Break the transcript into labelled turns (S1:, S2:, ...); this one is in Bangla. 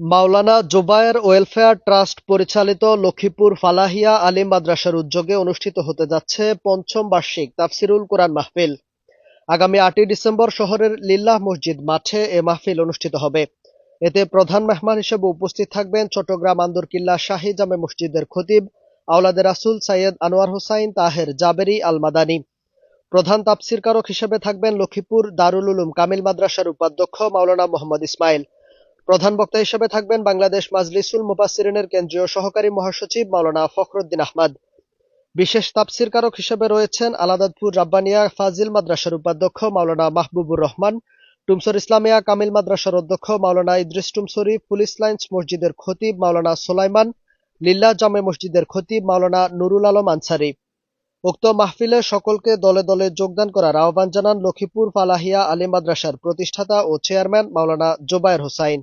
S1: মাওলানা জোবায়ের ওয়েলফেয়ার ট্রাস্ট পরিচালিত লক্ষ্মীপুর ফালাহিয়া আলিম মাদ্রাসার উদ্যোগে অনুষ্ঠিত হতে যাচ্ছে পঞ্চম বার্ষিক তাফসিরুল কুরআন মাহফিল। আগামী ৮ই ডিসেম্বর শহরের লিল্লাহ মসজিদ মাঠে এ মাহফিল অনুষ্ঠিত হবে। এতে প্রধান মেহমান হিসেবে উপস্থিত থাকবেন চট্টগ্রাম আন্দরকিল্লা শাহী জামে মসজিদের খতিব আওলাদে রাসূল সৈয়দ আনোয়ার হোসাইন তাহের জাবেরি আল মাদানী। প্রধান তাফসীরকারক হিসেবে থাকবেন লক্ষ্মীপুর দারুল উলুম কামিল মাদ্রাসার উপাধ্যক্ষ মাওলানা মোহাম্মদ ইসমাইল। প্রধান বক্তা হিসেবে থাকবেন বাংলাদেশ মাজলিসুল মুফাসসিরিনের কেন্দ্রীয় সহকারী মহাসচিব মাওলানা ফখরুদ্দীন আহমদ। বিশেষ তাফসীরকারক হিসেবে রয়েছেন আলাদাতপুর রাব্বানিয়া ফাজিল মাদ্রাসার উপাধ্যক্ষ মাওলানা মাহবুবুর রহমান, টুমসর ইসলামিয়া কামিল মাদ্রাসার অধ্যক্ষ মাওলানা ইদ্রিস টুমসরি, পুলিশ লাইনস মসজিদের খতিব মাওলানা সোলাইমান, লিল্লাহ জামে মসজিদের খতিব মাওলানা নুরুল আলম আনসারী। উক্ত মাহফিলে সকলকে দলে দলে যোগদান করার আহ্বান জানান লক্ষ্মীপুর ফালাহিয়া আলিম মাদ্রাসার প্রতিষ্ঠাতা ও চেয়ারম্যান মাওলানা জোবায়ের হোসাইন।